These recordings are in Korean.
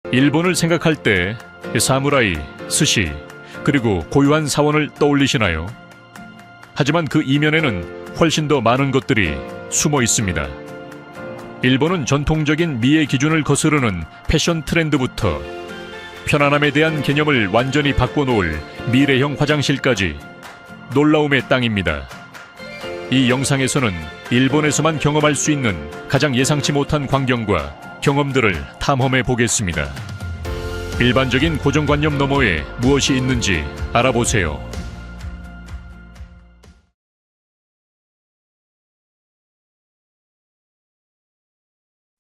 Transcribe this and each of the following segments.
일본을 생각할 때 사무라이, 스시, 그리고 고유한 사원을 떠올리시나요? 하지만 그 이면에는 훨씬 더 많은 것들이 숨어 있습니다. 일본은 전통적인 미의 기준을 거스르는 패션 트렌드부터 편안함에 대한 개념을 완전히 바꿔놓을 미래형 화장실까지 놀라움의 땅입니다. 이 영상에서는 일본에서만 경험할 수 있는 가장 예상치 못한 광경과 경험들을 탐험해 보겠습니다. 일반적인 고정관념 너머에 무엇이 있는지 알아보세요.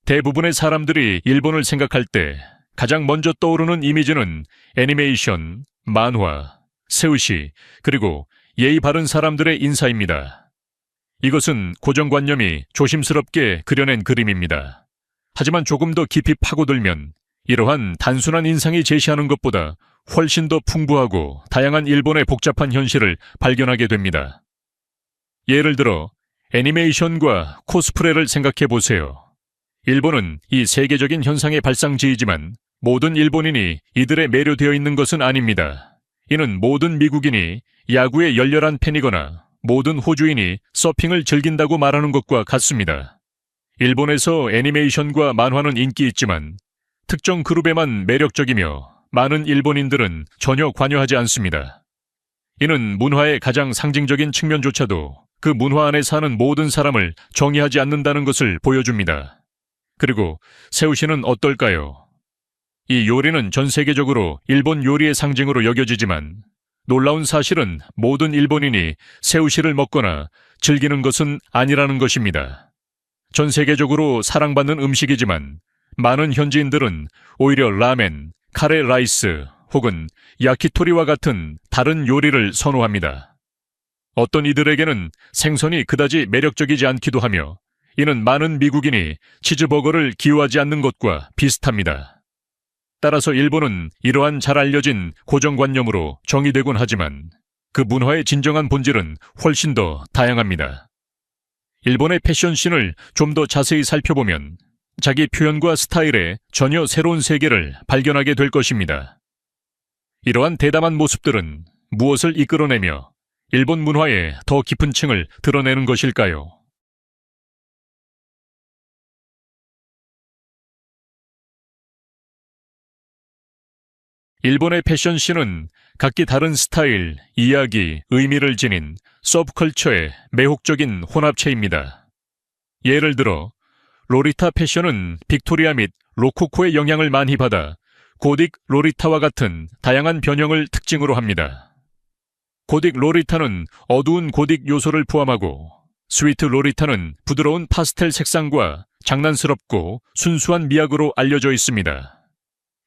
대부분의 사람들이 일본을 생각할 때 가장 먼저 떠오르는 이미지는 애니메이션, 만화, 세우시, 그리고 예의 바른 사람들의 인사입니다. 이것은 고정관념이 조심스럽게 그려낸 그림입니다. 하지만 조금 더 깊이 파고들면 이러한 단순한 인상이 제시하는 것보다 훨씬 더 풍부하고 다양한 일본의 복잡한 현실을 발견하게 됩니다. 예를 들어 애니메이션과 코스프레를 생각해 보세요. 일본은 이 세계적인 현상의 발상지이지만 모든 일본인이 이들에 매료되어 있는 것은 아닙니다. 이는 모든 미국인이 야구에 열렬한 팬이거나 모든 호주인이 서핑을 즐긴다고 말하는 것과 같습니다. 일본에서 애니메이션과 만화는 인기 있지만 특정 그룹에만 매력적이며 많은 일본인들은 전혀 관여하지 않습니다. 이는 문화의 가장 상징적인 측면조차도 그 문화 안에 사는 모든 사람을 정의하지 않는다는 것을 보여줍니다. 그리고 세우시는 어떨까요? 이 요리는 전 세계적으로 일본 요리의 상징으로 여겨지지만 놀라운 사실은 모든 일본인이 세우시를 먹거나 즐기는 것은 아니라는 것입니다. 전 세계적으로 사랑받는 음식이지만 많은 현지인들은 오히려 라멘, 카레 라이스 혹은 야키토리와 같은 다른 요리를 선호합니다. 어떤 이들에게는 생선이 그다지 매력적이지 않기도 하며 이는 많은 미국인이 치즈버거를 기호하지 않는 것과 비슷합니다. 따라서 일본은 이러한 잘 알려진 고정관념으로 정의되곤 하지만 그 문화의 진정한 본질은 훨씬 더 다양합니다. 일본의 패션씬을 좀 더 자세히 살펴보면 자기 표현과 스타일의 전혀 새로운 세계를 발견하게 될 것입니다. 이러한 대담한 모습들은 무엇을 이끌어내며 일본 문화의 더 깊은 층을 드러내는 것일까요? 일본의 패션씬은 각기 다른 스타일, 이야기, 의미를 지닌 서브컬처의 매혹적인 혼합체입니다. 예를 들어 로리타 패션은 빅토리아 및 로코코의 영향을 많이 받아 고딕 로리타와 같은 다양한 변형을 특징으로 합니다. 고딕 로리타는 어두운 고딕 요소를 포함하고 스위트 로리타는 부드러운 파스텔 색상과 장난스럽고 순수한 미학으로 알려져 있습니다.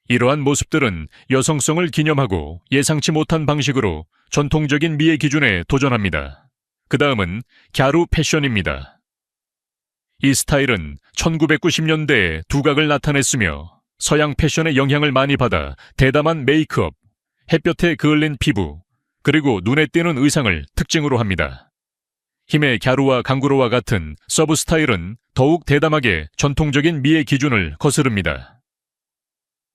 이러한 모습들은 여성성을 기념하고 예상치 못한 방식으로 전통적인 미의 기준에 도전합니다. 그 다음은 갸루 패션입니다. 이 스타일은 1990년대에 두각을 나타냈으며 서양 패션의 영향을 많이 받아 대담한 메이크업, 햇볕에 그을린 피부, 그리고 눈에 띄는 의상을 특징으로 합니다. 힘의 갸루와 강구로와 같은 서브 스타일은 더욱 대담하게 전통적인 미의 기준을 거스릅니다.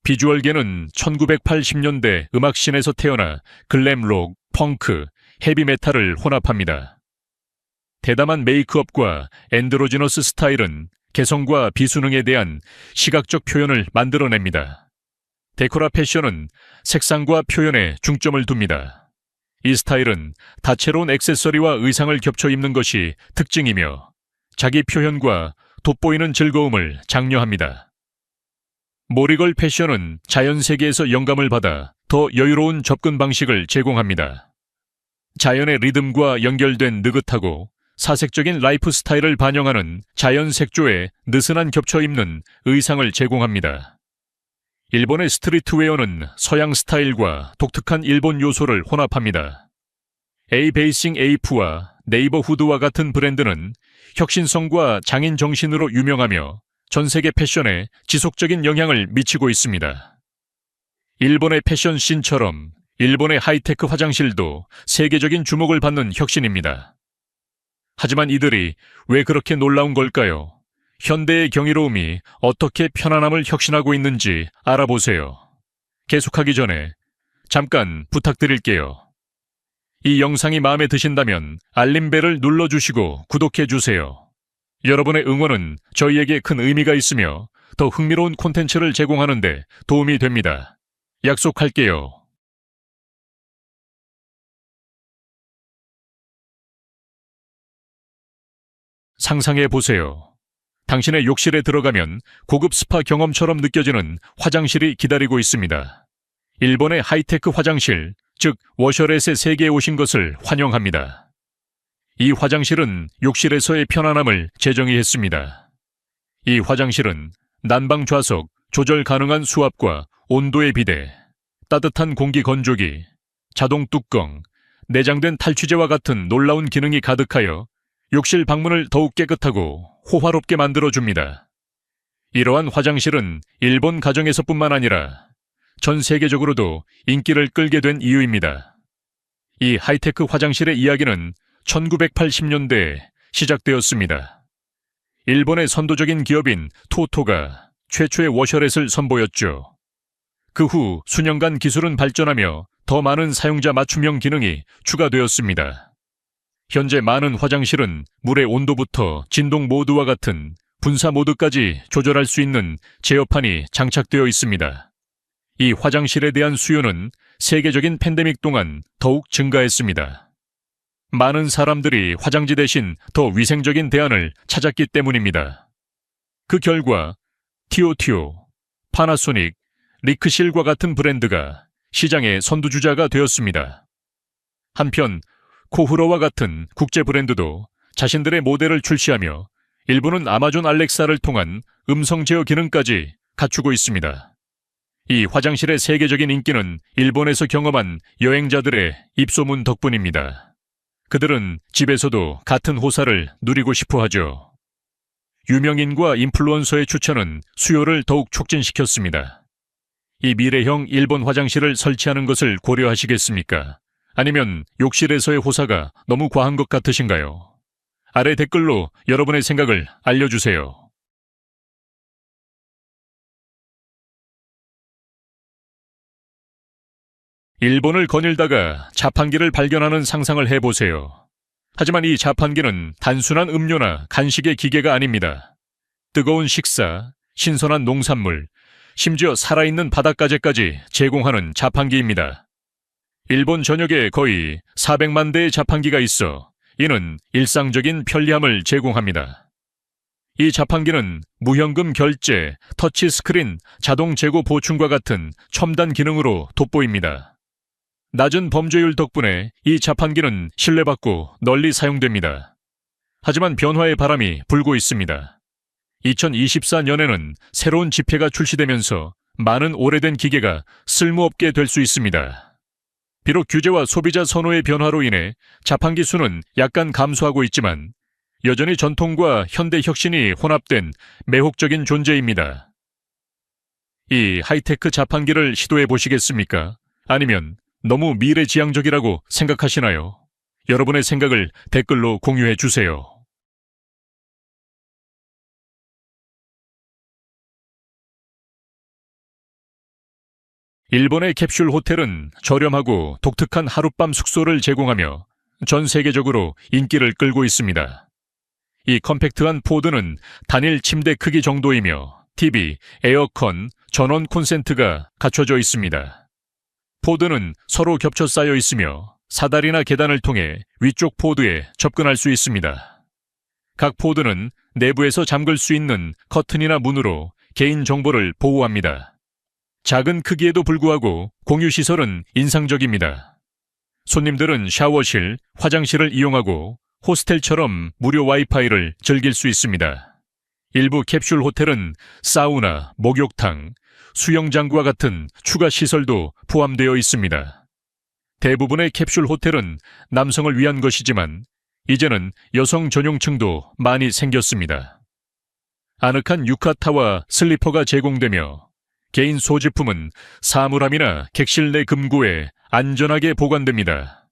비주얼계는 1980년대 음악씬에서 태어나 글램록, 펑크, 헤비메탈을 혼합합니다. 대담한 메이크업과 엔드로지너스 스타일은 개성과 비수능에 대한 시각적 표현을 만들어냅니다. 데코라 패션은 색상과 표현에 중점을 둡니다. 이 스타일은 다채로운 액세서리와 의상을 겹쳐 입는 것이 특징이며 자기 표현과 돋보이는 즐거움을 장려합니다. 모리걸 패션은 자연 세계에서 영감을 받아 더 여유로운 접근 방식을 제공합니다. 자연의 리듬과 연결된 느긋하고 사색적인 라이프 스타일을 반영하는 자연 색조에 느슨한 겹쳐 입는 의상을 제공합니다. 일본의 스트리트웨어는 서양 스타일과 독특한 일본 요소를 혼합합니다. 에이베이싱 에이프와 네이버후드와 같은 브랜드는 혁신성과 장인 정신으로 유명하며 전 세계 패션에 지속적인 영향을 미치고 있습니다. 일본의 패션 씬처럼 일본의 하이테크 화장실도 세계적인 주목을 받는 혁신입니다. 하지만 이들이 왜 그렇게 놀라운 걸까요? 현대의 경이로움이 어떻게 편안함을 혁신하고 있는지 알아보세요. 계속하기 전에 잠깐 부탁드릴게요. 이 영상이 마음에 드신다면 알림벨을 눌러주시고 구독해주세요. 여러분의 응원은 저희에게 큰 의미가 있으며 더 흥미로운 콘텐츠를 제공하는 데 도움이 됩니다. 약속할게요. 상상해 보세요. 당신의 욕실에 들어가면 고급 스파 경험처럼 느껴지는 화장실이 기다리고 있습니다. 일본의 하이테크 화장실, 즉 워셔렛의 세계에 오신 것을 환영합니다. 이 화장실은 욕실에서의 편안함을 재정의했습니다. 이 화장실은 난방 좌석, 조절 가능한 수압과 온도의 비대, 따뜻한 공기 건조기, 자동 뚜껑, 내장된 탈취제와 같은 놀라운 기능이 가득하여 욕실 방문을 더욱 깨끗하고 호화롭게 만들어줍니다. 이러한 화장실은 일본 가정에서뿐만 아니라 전 세계적으로도 인기를 끌게 된 이유입니다. 이 하이테크 화장실의 이야기는 1980년대에 시작되었습니다. 일본의 선도적인 기업인 토토가 최초의 워셔렛을 선보였죠. 그 후 수년간 기술은 발전하며 더 많은 사용자 맞춤형 기능이 추가되었습니다. 현재 많은 화장실은 물의 온도부터 진동 모드와 같은 분사 모드까지 조절할 수 있는 제어판이 장착되어 있습니다. 이 화장실에 대한 수요는 세계적인 팬데믹 동안 더욱 증가했습니다. 많은 사람들이 화장지 대신 더 위생적인 대안을 찾았기 때문입니다. 그 결과 티오티오, 파나소닉, 리크실과 같은 브랜드가 시장의 선두주자가 되었습니다. 한편 코후로와 같은 국제 브랜드도 자신들의 모델을 출시하며 일부는 아마존 알렉사를 통한 음성 제어 기능까지 갖추고 있습니다. 이 화장실의 세계적인 인기는 일본에서 경험한 여행자들의 입소문 덕분입니다. 그들은 집에서도 같은 호사를 누리고 싶어 하죠. 유명인과 인플루언서의 추천은 수요를 더욱 촉진시켰습니다. 이 미래형 일본 화장실을 설치하는 것을 고려하시겠습니까? 아니면 욕실에서의 호사가 너무 과한 것 같으신가요? 아래 댓글로 여러분의 생각을 알려주세요. 일본을 거닐다가 자판기를 발견하는 상상을 해보세요. 하지만 이 자판기는 단순한 음료나 간식의 기계가 아닙니다. 뜨거운 식사, 신선한 농산물, 심지어 살아있는 바닷가재까지 제공하는 자판기입니다. 일본 전역에 거의 400만 대의 자판기가 있어 이는 일상적인 편리함을 제공합니다. 이 자판기는 무현금 결제, 터치스크린, 자동 재고 보충과 같은 첨단 기능으로 돋보입니다. 낮은 범죄율 덕분에 이 자판기는 신뢰받고 널리 사용됩니다. 하지만 변화의 바람이 불고 있습니다. 2024년에는 새로운 지폐가 출시되면서 많은 오래된 기계가 쓸모없게 될 수 있습니다. 비록 규제와 소비자 선호의 변화로 인해 자판기 수는 약간 감소하고 있지만 여전히 전통과 현대 혁신이 혼합된 매혹적인 존재입니다. 이 하이테크 자판기를 시도해 보시겠습니까? 아니면 너무 미래지향적이라고 생각하시나요? 여러분의 생각을 댓글로 공유해 주세요. 일본의 캡슐 호텔은 저렴하고 독특한 하룻밤 숙소를 제공하며 전 세계적으로 인기를 끌고 있습니다. 이 컴팩트한 포드는 단일 침대 크기 정도이며 TV, 에어컨, 전원 콘센트가 갖춰져 있습니다. 포드는 서로 겹쳐 쌓여 있으며 사다리나 계단을 통해 위쪽 포드에 접근할 수 있습니다. 각 포드는 내부에서 잠글 수 있는 커튼이나 문으로 개인 정보를 보호합니다. 작은 크기에도 불구하고 공유 시설은 인상적입니다. 손님들은 샤워실, 화장실을 이용하고 호스텔처럼 무료 와이파이를 즐길 수 있습니다. 일부 캡슐 호텔은 사우나, 목욕탕, 수영장과 같은 추가 시설도 포함되어 있습니다. 대부분의 캡슐 호텔은 남성을 위한 것이지만 이제는 여성 전용층도 많이 생겼습니다. 아늑한 유카타와 슬리퍼가 제공되며 개인 소지품은 사물함이나 객실 내 금고에 안전하게 보관됩니다.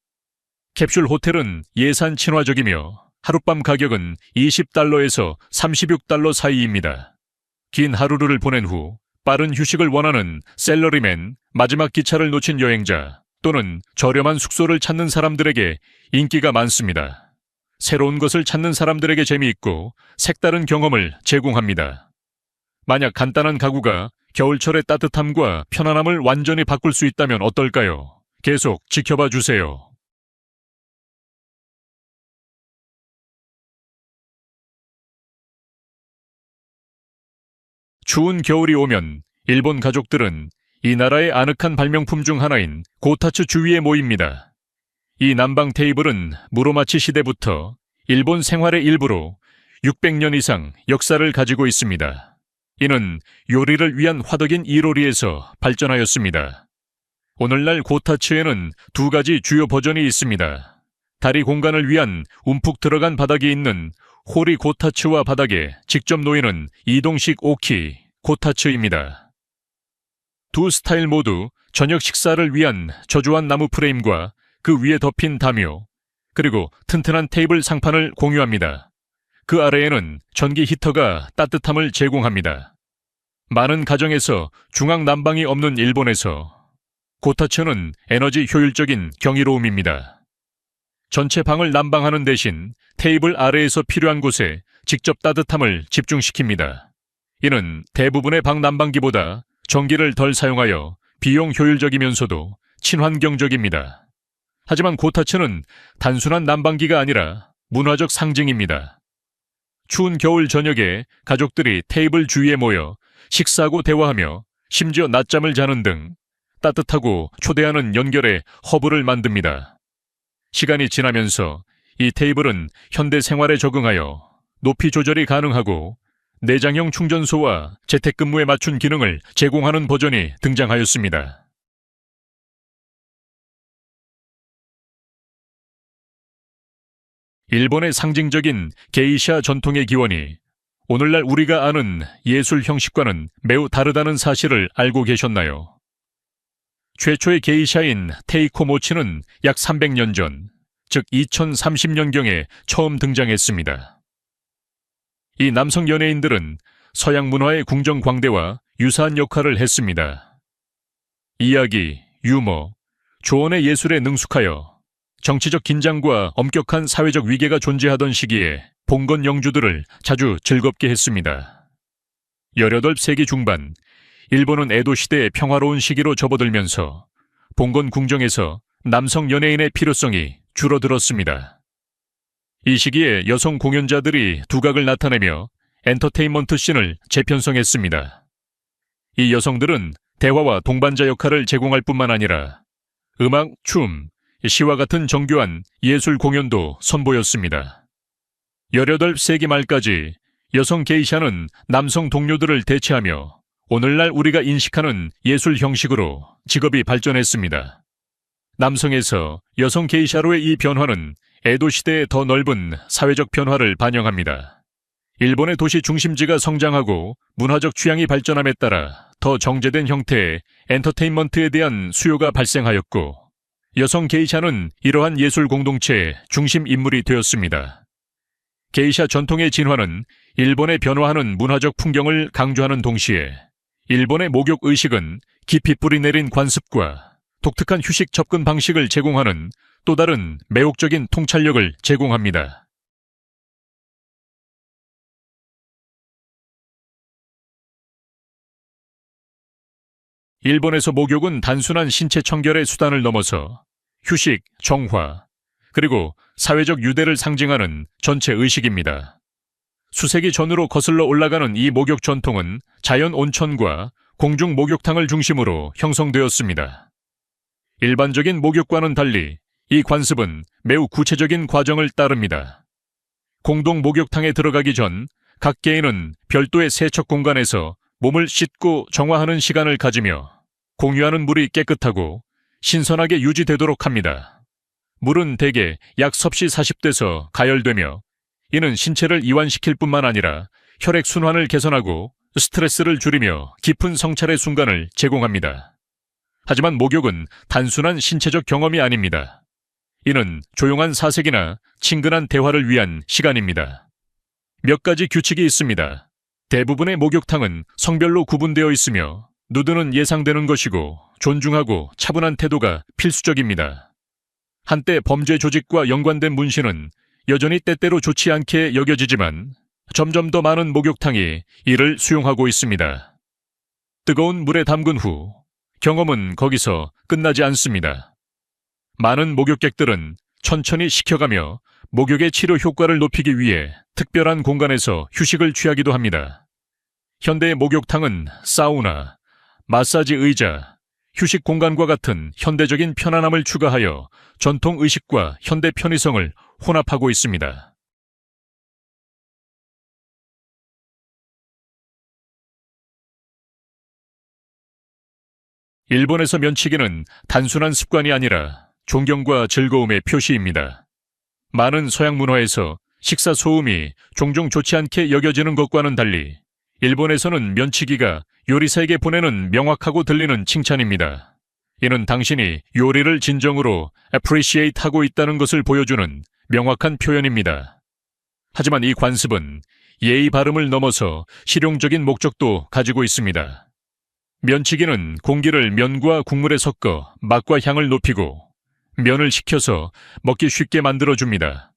캡슐 호텔은 예산 친화적이며 하룻밤 가격은 $20에서 $36 사이입니다. 긴 하루를 보낸 후 빠른 휴식을 원하는 셀러리맨, 마지막 기차를 놓친 여행자 또는 저렴한 숙소를 찾는 사람들에게 인기가 많습니다. 새로운 것을 찾는 사람들에게 재미있고 색다른 경험을 제공합니다. 만약 간단한 가구가 겨울철의 따뜻함과 편안함을 완전히 바꿀 수 있다면 어떨까요? 계속 지켜봐 주세요. 추운 겨울이 오면 일본 가족들은 이 나라의 아늑한 발명품 중 하나인 고타츠 주위에 모입니다. 이 난방 테이블은 무로마치 시대부터 일본 생활의 일부로 600년 이상 역사를 가지고 있습니다. 이는 요리를 위한 화덕인 이로리에서 발전하였습니다. 오늘날 고타츠에는 두 가지 주요 버전이 있습니다. 다리 공간을 위한 움푹 들어간 바닥이 있는 호리 고타츠와 바닥에 직접 놓이는 이동식 오키 고타츠입니다. 두 스타일 모두 저녁 식사를 위한 저조한 나무 프레임과 그 위에 덮인 담요, 그리고 튼튼한 테이블 상판을 공유합니다. 그 아래에는 전기 히터가 따뜻함을 제공합니다. 많은 가정에서 중앙 난방이 없는 일본에서 고타츠는 에너지 효율적인 경이로움입니다. 전체 방을 난방하는 대신 테이블 아래에서 필요한 곳에 직접 따뜻함을 집중시킵니다. 이는 대부분의 방 난방기보다 전기를 덜 사용하여 비용 효율적이면서도 친환경적입니다. 하지만 고타츠는 단순한 난방기가 아니라 문화적 상징입니다. 추운 겨울 저녁에 가족들이 테이블 주위에 모여 식사하고 대화하며 심지어 낮잠을 자는 등 따뜻하고 초대하는 연결의 허브를 만듭니다. 시간이 지나면서 이 테이블은 현대 생활에 적응하여 높이 조절이 가능하고 내장형 충전소와 재택근무에 맞춘 기능을 제공하는 버전이 등장하였습니다. 일본의 상징적인 게이샤 전통의 기원이 오늘날 우리가 아는 예술 형식과는 매우 다르다는 사실을 알고 계셨나요? 최초의 게이샤인 테이코 모치는 약 300년 전, 즉 2030년경에 처음 등장했습니다. 이 남성 연예인들은 서양 문화의 궁정광대와 유사한 역할을 했습니다. 이야기, 유머, 조언의 예술에 능숙하여 정치적 긴장과 엄격한 사회적 위계가 존재하던 시기에 봉건 영주들을 자주 즐겁게 했습니다. 18세기 중반, 일본은 에도 시대의 평화로운 시기로 접어들면서 봉건 궁정에서 남성 연예인의 필요성이 줄어들었습니다. 이 시기에 여성 공연자들이 두각을 나타내며 엔터테인먼트 씬을 재편성했습니다. 이 여성들은 대화와 동반자 역할을 제공할 뿐만 아니라 음악, 춤, 시와 같은 정교한 예술 공연도 선보였습니다. 18세기 말까지 여성 게이샤는 남성 동료들을 대체하며 오늘날 우리가 인식하는 예술 형식으로 직업이 발전했습니다. 남성에서 여성 게이샤로의 이 변화는 에도 시대의 더 넓은 사회적 변화를 반영합니다. 일본의 도시 중심지가 성장하고 문화적 취향이 발전함에 따라 더 정제된 형태의 엔터테인먼트에 대한 수요가 발생하였고, 여성 게이샤는 이러한 예술 공동체의 중심 인물이 되었습니다. 게이샤 전통의 진화는 일본의 변화하는 문화적 풍경을 강조하는 동시에 일본의 목욕 의식은 깊이 뿌리내린 관습과 독특한 휴식 접근 방식을 제공하는 또 다른 매혹적인 통찰력을 제공합니다. 일본에서 목욕은 단순한 신체 청결의 수단을 넘어서 휴식, 정화, 그리고 사회적 유대를 상징하는 전체 의식입니다. 수세기 전으로 거슬러 올라가는 이 목욕 전통은 자연 온천과 공중 목욕탕을 중심으로 형성되었습니다. 일반적인 목욕과는 달리 이 관습은 매우 구체적인 과정을 따릅니다. 공동 목욕탕에 들어가기 전 각 개인은 별도의 세척 공간에서 몸을 씻고 정화하는 시간을 가지며 공유하는 물이 깨끗하고 신선하게 유지되도록 합니다. 물은 대개 약 섭씨 40도에서 가열되며 이는 신체를 이완시킬 뿐만 아니라 혈액순환을 개선하고 스트레스를 줄이며 깊은 성찰의 순간을 제공합니다. 하지만 목욕은 단순한 신체적 경험이 아닙니다. 이는 조용한 사색이나 친근한 대화를 위한 시간입니다. 몇 가지 규칙이 있습니다. 대부분의 목욕탕은 성별로 구분되어 있으며 누드는 예상되는 것이고 존중하고 차분한 태도가 필수적입니다. 한때 범죄 조직과 연관된 문신은 여전히 때때로 좋지 않게 여겨지지만 점점 더 많은 목욕탕이 이를 수용하고 있습니다. 뜨거운 물에 담근 후 경험은 거기서 끝나지 않습니다. 많은 목욕객들은 천천히 식혀가며 목욕의 치료 효과를 높이기 위해 특별한 공간에서 휴식을 취하기도 합니다. 현대의 목욕탕은 사우나, 마사지 의자, 휴식 공간과 같은 현대적인 편안함을 추가하여 전통 의식과 현대 편의성을 혼합하고 있습니다. 일본에서 면치기는 단순한 습관이 아니라 존경과 즐거움의 표시입니다. 많은 서양 문화에서 식사 소음이 종종 좋지 않게 여겨지는 것과는 달리 일본에서는 면치기가 요리사에게 보내는 명확하고 들리는 칭찬입니다. 이는 당신이 요리를 진정으로 appreciate 하고 있다는 것을 보여주는 명확한 표현입니다. 하지만 이 관습은 예의 바름을 넘어서 실용적인 목적도 가지고 있습니다. 면치기는 공기를 면과 국물에 섞어 맛과 향을 높이고 면을 식혀서 먹기 쉽게 만들어줍니다.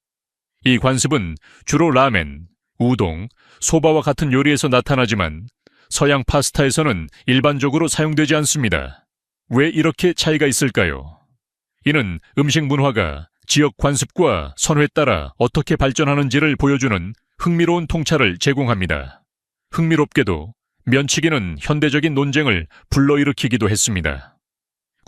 이 관습은 주로 라멘, 우동, 소바와 같은 요리에서 나타나지만 서양 파스타에서는 일반적으로 사용되지 않습니다. 왜 이렇게 차이가 있을까요? 이는 음식 문화가 지역 관습과 선호에 따라 어떻게 발전하는지를 보여주는 흥미로운 통찰을 제공합니다. 흥미롭게도 면치기는 현대적인 논쟁을 불러일으키기도 했습니다.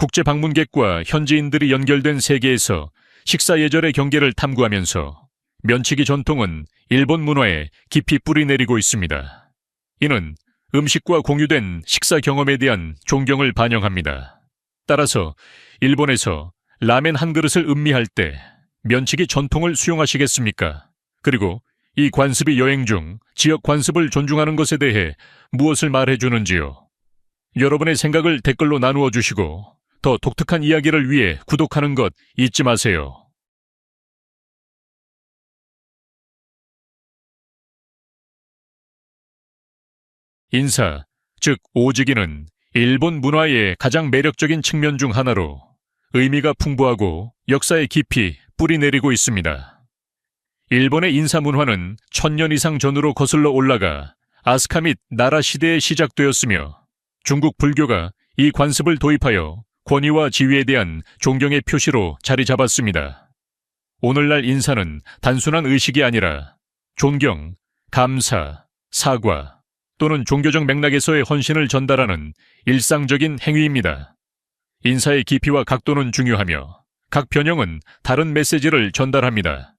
국제 방문객과 현지인들이 연결된 세계에서 식사 예절의 경계를 탐구하면서 면치기 전통은 일본 문화에 깊이 뿌리내리고 있습니다. 이는 음식과 공유된 식사 경험에 대한 존경을 반영합니다. 따라서 일본에서 라멘 한 그릇을 음미할 때 면치기 전통을 수용하시겠습니까? 그리고 이 관습이 여행 중 지역 관습을 존중하는 것에 대해 무엇을 말해주는지요? 여러분의 생각을 댓글로 나누어 주시고 더 독특한 이야기를 위해 구독하는 것 잊지 마세요. 인사, 즉 오지기는 일본 문화의 가장 매력적인 측면 중 하나로 의미가 풍부하고 역사에 깊이 뿌리내리고 있습니다. 일본의 인사 문화는 1000년 이상 전으로 거슬러 올라가 아스카 및 나라 시대에 시작되었으며 중국 불교가 이 관습을 도입하여 권위와 지위에 대한 존경의 표시로 자리 잡았습니다. 오늘날 인사는 단순한 의식이 아니라 존경, 감사, 사과 또는 종교적 맥락에서의 헌신을 전달하는 일상적인 행위입니다. 인사의 깊이와 각도는 중요하며 각 변형은 다른 메시지를 전달합니다.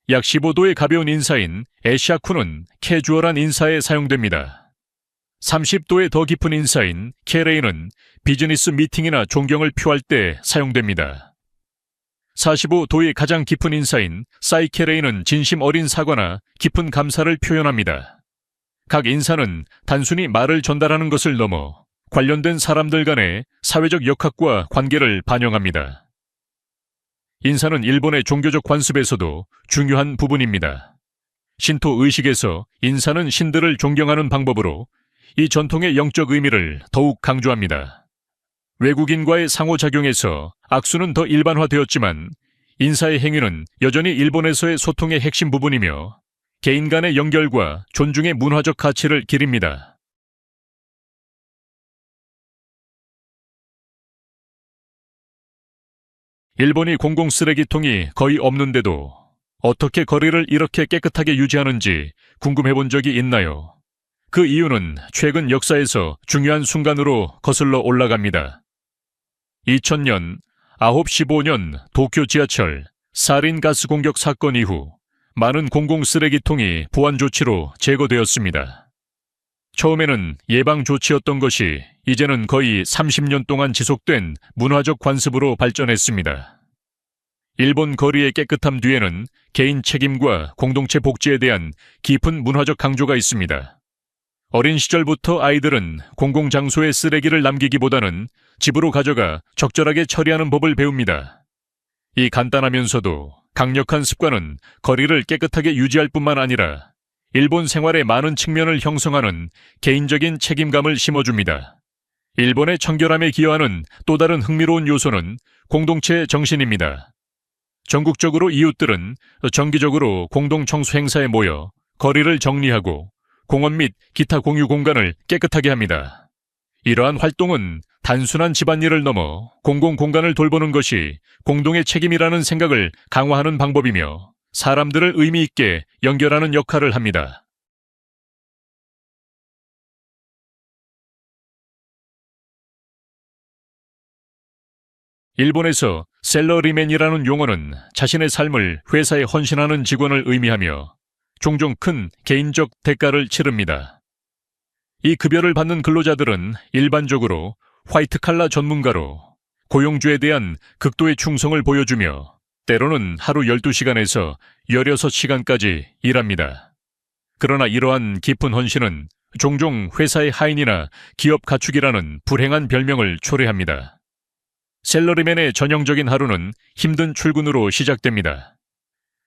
약 15도의 가벼운 인사인 에샤쿠는 캐주얼한 인사에 사용됩니다. 30도의 더 깊은 인사인 케레이는 비즈니스 미팅이나 존경을 표할 때 사용됩니다. 45도의 가장 깊은 인사인 사이케레이는 진심 어린 사과나 깊은 감사를 표현합니다. 각 인사는 단순히 말을 전달하는 것을 넘어 관련된 사람들 간의 사회적 역학과 관계를 반영합니다. 인사는 일본의 종교적 관습에서도 중요한 부분입니다. 신토 의식에서 인사는 신들을 존경하는 방법으로 이 전통의 영적 의미를 더욱 강조합니다. 외국인과의 상호작용에서 악수는 더 일반화되었지만 인사의 행위는 여전히 일본에서의 소통의 핵심 부분이며 개인 간의 연결과 존중의 문화적 가치를 기립니다. 일본이 공공 쓰레기통이 거의 없는데도 어떻게 거리를 이렇게 깨끗하게 유지하는지 궁금해 본 적이 있나요? 그 이유는 최근 역사에서 중요한 순간으로 거슬러 올라갑니다. 2000년 9시 15년 도쿄 지하철 살인 가스 공격 사건 이후 많은 공공 쓰레기통이 보안 조치로 제거되었습니다. 처음에는 예방 조치였던 것이 이제는 거의 30년 동안 지속된 문화적 관습으로 발전했습니다. 일본 거리의 깨끗함 뒤에는 개인 책임과 공동체 복지에 대한 깊은 문화적 강조가 있습니다. 어린 시절부터 아이들은 공공장소에 쓰레기를 남기기보다는 집으로 가져가 적절하게 처리하는 법을 배웁니다. 이 간단하면서도 강력한 습관은 거리를 깨끗하게 유지할 뿐만 아니라 일본 생활의 많은 측면을 형성하는 개인적인 책임감을 심어줍니다. 일본의 청결함에 기여하는 또 다른 흥미로운 요소는 공동체 정신입니다. 전국적으로 이웃들은 정기적으로 공동 청소 행사에 모여 거리를 정리하고 공원 및 기타 공유 공간을 깨끗하게 합니다. 이러한 활동은 단순한 집안일을 넘어 공공공간을 돌보는 것이 공동의 책임이라는 생각을 강화하는 방법이며 사람들을 의미 있게 연결하는 역할을 합니다. 일본에서 셀러리맨이라는 용어는 자신의 삶을 회사에 헌신하는 직원을 의미하며 종종 큰 개인적 대가를 치릅니다. 이 급여를 받는 근로자들은 일반적으로 화이트칼라 전문가로 고용주에 대한 극도의 충성을 보여주며 때로는 하루 12시간에서 16시간까지 일합니다. 그러나 이러한 깊은 헌신은 종종 회사의 하인이나 기업 가축이라는 불행한 별명을 초래합니다. 셀러리맨의 전형적인 하루는 힘든 출근으로 시작됩니다.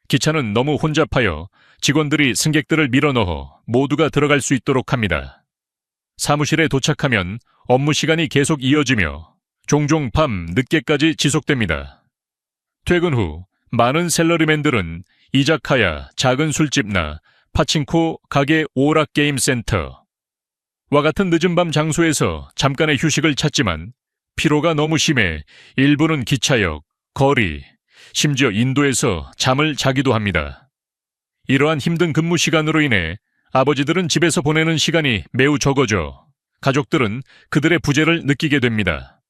기차는 너무 혼잡하여 직원들이 승객들을 밀어넣어 모두가 들어갈 수 있도록 합니다. 사무실에 도착하면 업무 시간이 계속 이어지며 종종 밤 늦게까지 지속됩니다. 퇴근 후 많은 셀러리맨들은 이자카야, 작은 술집나 파친코 가게 오락게임센터와 같은 늦은 밤 장소에서 잠깐의 휴식을 찾지만 피로가 너무 심해 일부는 기차역, 거리, 심지어 인도에서 잠을 자기도 합니다. 이러한 힘든 근무 시간으로 인해 아버지들은 집에서 보내는 시간이 매우 적어져 가족들은 그들의 부재를 느끼게 됩니다.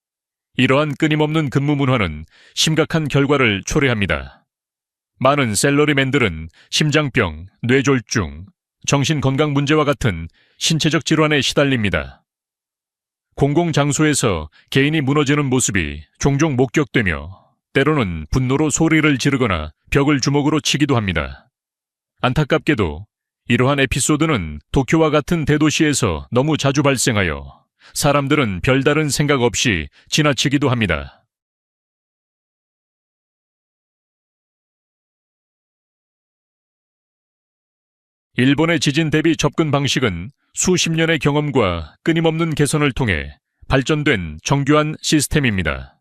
이러한 끊임없는 근무 문화는 심각한 결과를 초래합니다. 많은 셀러리맨들은 심장병, 뇌졸중, 정신건강 문제와 같은 신체적 질환에 시달립니다. 공공장소에서 개인이 무너지는 모습이 종종 목격되며 때로는 분노로 소리를 지르거나 벽을 주먹으로 치기도 합니다. 안타깝게도 이러한 에피소드는 도쿄와 같은 대도시에서 너무 자주 발생하여 사람들은 별다른 생각 없이 지나치기도 합니다. 일본의 지진 대비 접근 방식은 수십 년의 경험과 끊임없는 개선을 통해 발전된 정교한 시스템입니다.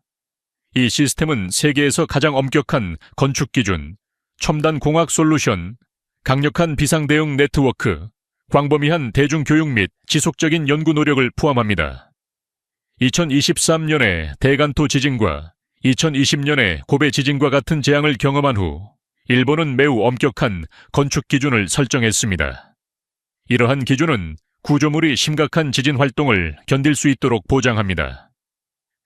이 시스템은 세계에서 가장 엄격한 건축 기준, 첨단 공학 솔루션, 강력한 비상 대응 네트워크, 광범위한 대중교육 및 지속적인 연구 노력을 포함합니다. 2023년의 대간토 지진과 2020년의 고베 지진과 같은 재앙을 경험한 후 일본은 매우 엄격한 건축 기준을 설정했습니다. 이러한 기준은 구조물이 심각한 지진 활동을 견딜 수 있도록 보장합니다.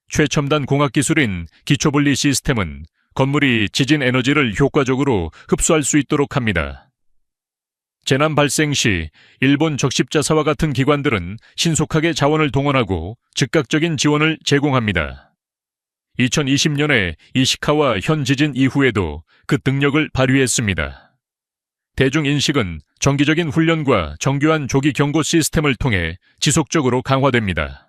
최첨단 공학기술인 기초분리 시스템은 건물이 지진 에너지를 효과적으로 흡수할 수 있도록 합니다. 재난 발생 시 일본 적십자사와 같은 기관들은 신속하게 자원을 동원하고 즉각적인 지원을 제공합니다. 2020년에 이시카와 현 지진 이후에도 그 능력을 발휘했습니다. 대중인식은 정기적인 훈련과 정교한 조기 경고 시스템을 통해 지속적으로 강화됩니다.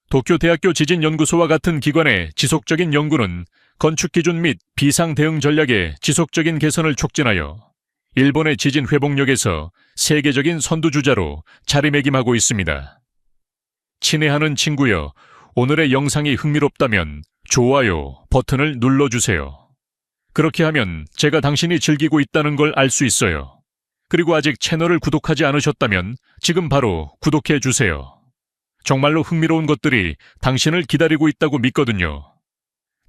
도쿄대학교 지진연구소와 같은 기관의 지속적인 연구는 건축 기준 및 비상 대응 전략의 지속적인 개선을 촉진하여 일본의 지진 회복력에서 세계적인 선두주자로 자리매김하고 있습니다. 친애하는 친구여, 오늘의 영상이 흥미롭다면 좋아요 버튼을 눌러주세요. 그렇게 하면 제가 당신이 즐기고 있다는 걸 알 수 있어요. 그리고 아직 채널을 구독하지 않으셨다면 지금 바로 구독해 주세요. 정말로 흥미로운 것들이 당신을 기다리고 있다고 믿거든요.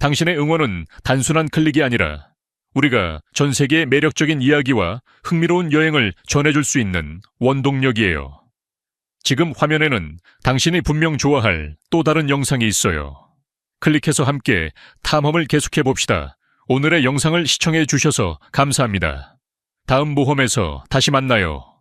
당신의 응원은 단순한 클릭이 아니라 우리가 전 세계의 매력적인 이야기와 흥미로운 여행을 전해줄 수 있는 원동력이에요. 지금 화면에는 당신이 분명 좋아할 또 다른 영상이 있어요. 클릭해서 함께 탐험을 계속해봅시다. 오늘의 영상을 시청해 주셔서 감사합니다. 다음 모험에서 다시 만나요.